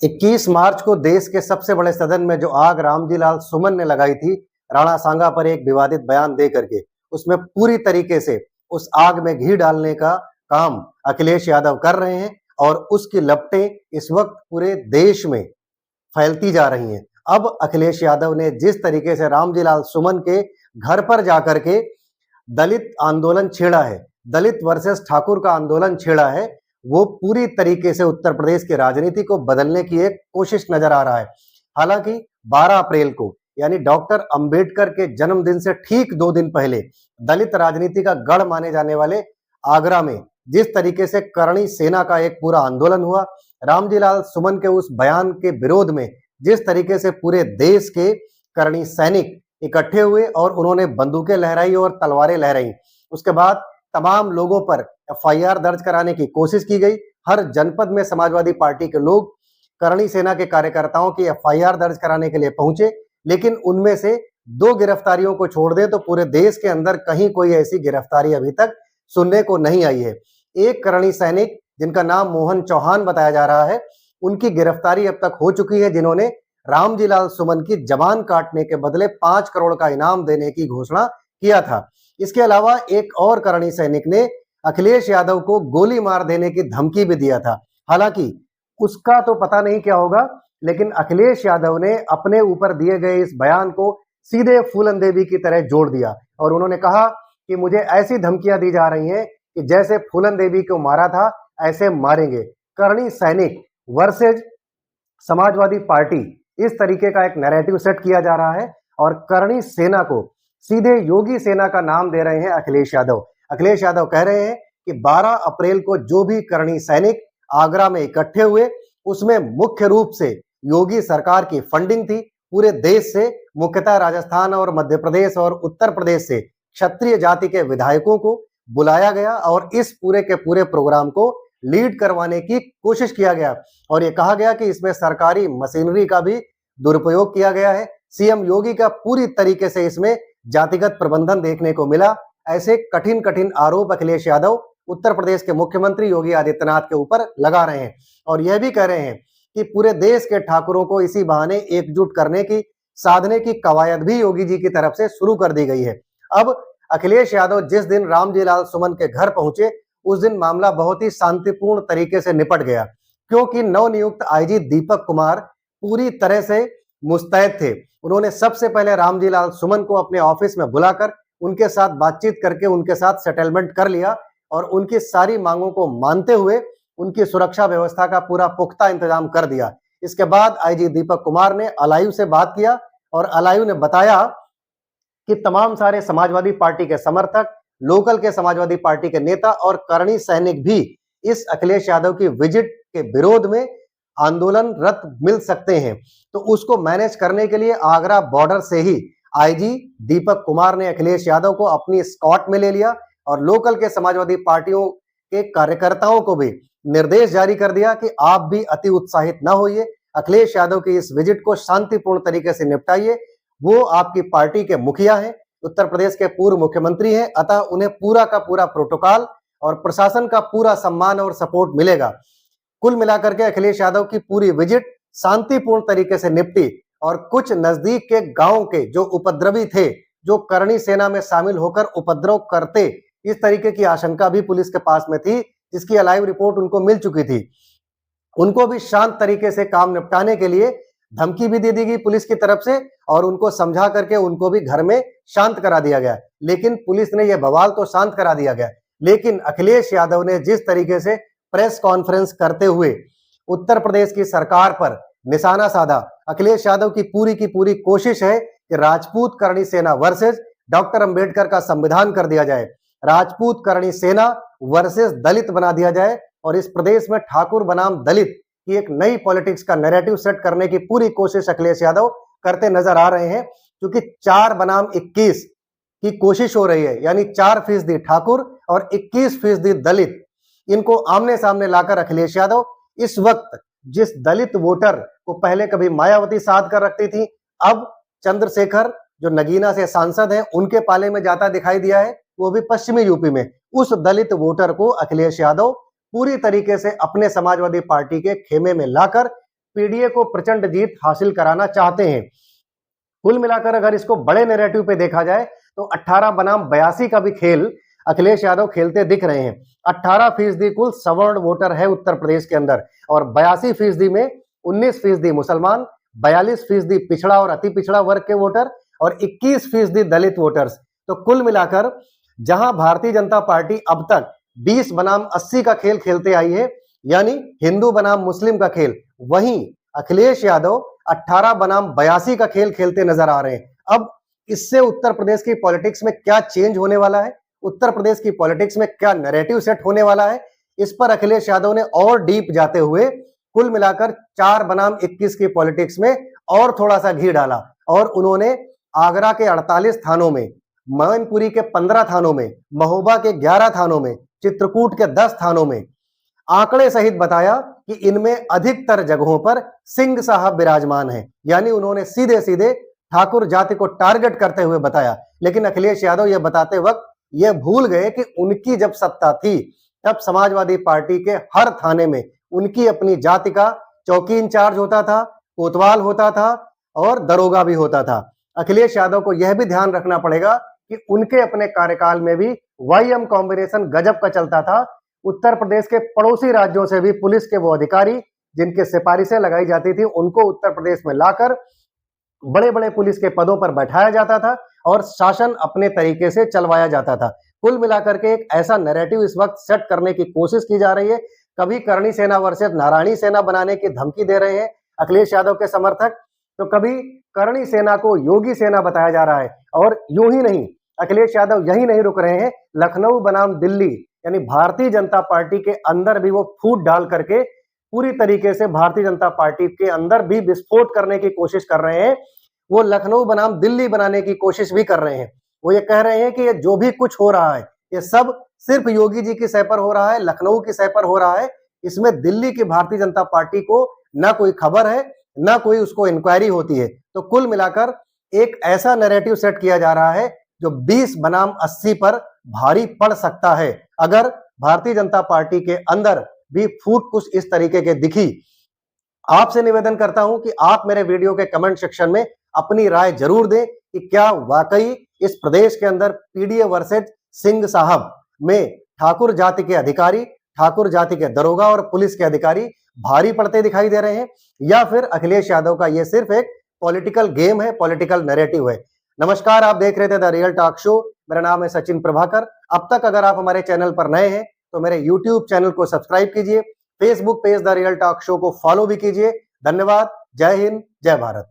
21 मार्च को देश के सबसे बड़े सदन में जो आग रामजी लाल सुमन ने लगाई थी, राणा सांगा पर एक विवादित बयान दे करके, उसमें पूरी तरीके से उस आग में घी डालने का काम अखिलेश यादव कर रहे हैं और उसकी लपटें इस वक्त पूरे देश में फैलती जा रही हैं। अब अखिलेश यादव ने जिस तरीके से रामजी लाल सुमन के घर पर जाकर के दलित आंदोलन छेड़ा है, दलित वर्सेस ठाकुर का आंदोलन छेड़ा है, वो पूरी तरीके से उत्तर प्रदेश की राजनीति को बदलने की एक कोशिश नजर आ रहा है। हालांकि 12 अप्रैल को यानी डॉक्टर अंबेडकर के जन्मदिन से ठीक 2 दिन पहले दलित राजनीति का गढ़ माने जाने वाले आगरा में जिस तरीके से करणी सेना का एक पूरा आंदोलन हुआ, रामजी लाल सुमन के उस बयान के विरोध में जिस तरीके से पूरे देश के करणी सैनिक इकट्ठे हुए और उन्होंने बंदूकें लहराई और तलवारें लहराई, उसके बाद तमाम लोगों पर एफआईआर दर्ज कराने की कोशिश की गई। हर जनपद में समाजवादी पार्टी के लोग करणी सेना के कार्यकर्ताओं की एफआईआर दर्ज कराने के लिए पहुंचे, लेकिन उनमें से 2 गिरफ्तारियों को छोड़ दे तो पूरे देश के अंदर कहीं कोई ऐसी गिरफ्तारी अभी तक सुनने को नहीं आई है। एक करणी सैनिक जिनका नाम मोहन चौहान बताया जा रहा है, उनकी गिरफ्तारी अब तक हो चुकी है, जिन्होंने रामजी लाल सुमन की जबान काटने के बदले 5 करोड़ का इनाम देने की घोषणा किया था। इसके अलावा एक और करणी सैनिक ने अखिलेश यादव को गोली मार देने की धमकी भी दिया था। हालांकि उसका तो पता नहीं क्या होगा, लेकिन अखिलेश यादव ने अपने ऊपर दिए गए इस बयान को सीधे फूलन देवी की तरह जोड़ दिया और उन्होंने कहा कि मुझे ऐसी धमकियां दी जा रही हैं कि जैसे फूलन देवी को मारा था ऐसे मारेंगे। करणी सैनिक वर्सेज समाजवादी पार्टी, इस तरीके का एक नैरेटिव सेट किया जा रहा है और करणी सेना को सीधे योगी सेना का नाम दे रहे हैं अखिलेश यादव। अखिलेश यादव कह रहे हैं कि 12 अप्रैल को जो भी करणी सैनिक आगरा में इकट्ठे हुए, उसमें मुख्य रूप से योगी सरकार की फंडिंग थी। पूरे देश से, मुख्यतः राजस्थान और मध्य प्रदेश और उत्तर प्रदेश से क्षत्रिय जाति के विधायकों को बुलाया गया और इस पूरे के पूरे प्रोग्राम को लीड करवाने की कोशिश किया गया और ये कहा गया कि इसमें सरकारी मशीनरी का भी दुरुपयोग किया गया है। सीएम योगी का पूरी तरीके से इसमें जातिगत प्रबंधन देखने को मिला। ऐसे कठिन कठिन आरोप अखिलेश यादव उत्तर प्रदेश के मुख्यमंत्री योगी आदित्यनाथ के ऊपर लगा रहे हैं और यह भी कह रहे हैं कि पूरे देश के ठाकुरों को इसी बहाने एकजुट करने की, साधने की कवायद भी योगी जी की तरफ से शुरू कर दी गई है। अब अखिलेश यादव जिस दिन रामजी लाल सुमन के घर पहुंचे, उस दिन मामला बहुत ही शांतिपूर्ण तरीके से निपट गया, क्योंकि नवनियुक्त आईजी दीपक कुमार पूरी तरह से मुस्तैद थे। उन्होंने सबसे पहले रामजी लाल सुमन को अपने ऑफिस में बुलाकर उनके साथ बातचीत करके उनके साथ सेटलमेंट कर लिया और उनकी सारी मांगों को मानते हुए उनकी सुरक्षा व्यवस्था का पूरा पुख्ता इंतजाम कर दिया। इसके बाद आईजी दीपक कुमार ने अलायू से बात किया और अलायू ने बताया कि तमाम सारे समाजवादी पार्टी के समर्थक, लोकल के समाजवादी पार्टी के नेता और करणी सैनिक भी इस अखिलेश यादव की विजिट के विरोध में आंदोलनरत मिल सकते हैं। तो उसको मैनेज करने के लिए आगरा बॉर्डर से ही आईजी दीपक कुमार ने अखिलेश यादव को अपनी स्कॉट में ले लिया और लोकल के समाजवादी पार्टियों के कार्यकर्ताओं को भी निर्देश जारी कर दिया कि आप भी अति उत्साहित न होइए, अखिलेश यादव की इस विजिट को शांतिपूर्ण तरीके से निपटाइए। वो आपकी पार्टी के मुखिया हैं, उत्तर प्रदेश के पूर्व मुख्यमंत्री हैं, अतः उन्हें पूरा का पूरा प्रोटोकॉल और प्रशासन का पूरा सम्मान और सपोर्ट मिलेगा। कुल मिलाकर के अखिलेश यादव की पूरी विजिट शांतिपूर्ण तरीके से निपटी और कुछ नजदीक के गांव के जो उपद्रवी थे, जो करणी सेना में शामिल होकर उपद्रव करते, इस तरीके की आशंका भी पुलिस के पास में थी, जिसकी लाइव रिपोर्ट उनको मिल चुकी थी। उनको भी शांत तरीके से काम निपटाने के लिए धमकी भी दे दी गई पुलिस की तरफ से और उनको समझा करके उनको भी घर में शांत करा दिया गया। लेकिन पुलिस ने यह बवाल तो शांत करा दिया गया, लेकिन अखिलेश यादव ने जिस तरीके से प्रेस कॉन्फ्रेंस करते हुए उत्तर प्रदेश की सरकार पर निशाना साधा, अखिलेश यादव की पूरी कोशिश है कि राजपूत करणी सेना वर्सेस डॉक्टर अंबेडकर का संविधान कर दिया जाए, राजपूत करणी सेना वर्सेस दलित बना दिया जाए और इस प्रदेश में ठाकुर बनाम दलित की एक नई पॉलिटिक्स का नैरेटिव सेट करने की पूरी कोशिश अखिलेश यादव करते नजर आ रहे हैं। क्योंकि 4 बनाम 21 की कोशिश हो रही है, यानी 4% ठाकुर और 21% दलित, इनको आमने सामने लाकर अखिलेश यादव इस वक्त जिस दलित वोटर को पहले कभी मायावती साध कर रखती थी, अब चंद्रशेखर जो नगीना से सांसद हैं उनके पाले में जाता दिखाई दिया है, वो भी पश्चिमी यूपी में, उस दलित वोटर को अखिलेश यादव पूरी तरीके से अपने समाजवादी पार्टी के खेमे में लाकर पीडीए को प्रचंड जीत हासिल कराना चाहते हैं। कुल मिलाकर अगर इसको बड़े नैरेटिव पे देखा जाए तो 18 बनाम 82 का भी खेल अखिलेश यादव खेलते दिख रहे हैं। 18% कुल सवर्ण वोटर है उत्तर प्रदेश के अंदर और 82% में 19% मुसलमान, 42% पिछड़ा और अति पिछड़ा वर्ग के वोटर और 21% दलित वोटर्स। तो कुल मिलाकर जहां भारतीय जनता पार्टी अब तक 20 बनाम 80 का खेल खेलते आई है, यानी हिंदू बनाम मुस्लिम का खेल, वहीं अखिलेश यादव 18 बनाम 82 का खेल खेलते नजर आ रहे हैं। अब इससे उत्तर प्रदेश की पॉलिटिक्स में क्या चेंज होने वाला है, उत्तर प्रदेश की पॉलिटिक्स में क्या नैरेटिव सेट होने वाला है, इस पर अखिलेश यादव ने और डीप जाते हुए कुल मिलाकर 4 बनाम 21 की पॉलिटिक्स में और थोड़ा सा घी डाला और उन्होंने आगरा के 48 थानों में, मैनपुरी के 15 थानों में, महोबा के 11 थानों में, चित्रकूट के 10 थानों में आंकड़े सहित बताया कि इनमें अधिकतर जगहों पर सिंह साहब विराजमान हैं। यानी उन्होंने सीधे सीधे ठाकुर जाति को टारगेट करते हुए बताया। लेकिन अखिलेश यादव यह बताते वक्त यह भूल गए कि उनकी जब सत्ता थी तब समाजवादी पार्टी के हर थाने में उनकी अपनी जाति का चौकी इंचार्ज होता था, कोतवाल होता था और दरोगा भी होता था। अखिलेश यादव को यह भी ध्यान रखना पड़ेगा कि उनके अपने कार्यकाल में भी वाईएम कॉम्बिनेशन गजब का चलता था। उत्तर प्रदेश के पड़ोसी राज्यों से भी पुलिस के वो अधिकारी जिनके सिफारिशें लगाई जाती थी उनको उत्तर प्रदेश में लाकर बड़े बड़े पुलिस के पदों पर बैठाया जाता था और शासन अपने तरीके से चलवाया जाता था। कुल मिलाकर के एक ऐसा नैरेटिव इस वक्त सेट करने की कोशिश की जा रही है। कभी करणी सेना वर्सेस नारायणी सेना बनाने की धमकी दे रहे हैं अखिलेश यादव के समर्थक, तो कभी करणी सेना को योगी सेना बताया जा रहा है। और यूं ही नहीं, अखिलेश यादव यही नहीं रुक रहे हैं, लखनऊ बनाम दिल्ली यानी भारतीय जनता पार्टी के अंदर भी वो फूट डाल करके पूरी तरीके से भारतीय जनता पार्टी के अंदर भी विस्फोट करने की कोशिश कर रहे हैं। वो लखनऊ बनाम दिल्ली बनाने की कोशिश भी कर रहे हैं। वो ये कह रहे हैं कि ये जो भी कुछ हो रहा है ये सब सिर्फ योगी जी की सह पर हो रहा है, लखनऊ की सह पर हो रहा है। इसमें दिल्ली की भारतीय जनता पार्टी को ना कोई खबर है, ना कोई उसको इंक्वायरी होती है। तो कुल मिलाकर एक ऐसा नैरेटिव सेट किया जा रहा है जो 20 बनाम 80 पर भारी पड़ सकता है अगर भारतीय जनता पार्टी के अंदर भी फूट कुछ इस तरीके के दिखी। आपसे निवेदन करता हूं कि आप मेरे वीडियो के कमेंट सेक्शन में अपनी राय जरूर दें कि क्या वाकई इस प्रदेश के अंदर पीडीए वर्सेज सिंह साहब में ठाकुर जाति के अधिकारी, ठाकुर जाति के दरोगा और पुलिस के अधिकारी भारी पड़ते दिखाई दे रहे हैं, या फिर अखिलेश यादव का यह सिर्फ एक पॉलिटिकल गेम है, पॉलिटिकल नैरेटिव है। नमस्कार, आप देख रहे थे द रियल टॉक शो। मेरा नाम है सचिन प्रभाकर। अब तक अगर आप हमारे चैनल पर नए हैं तो मेरे यूट्यूब चैनल को सब्सक्राइब कीजिए, Facebook page the real talk show को फॉलो भी कीजिए। धन्यवाद। जय हिंद, जय भारत।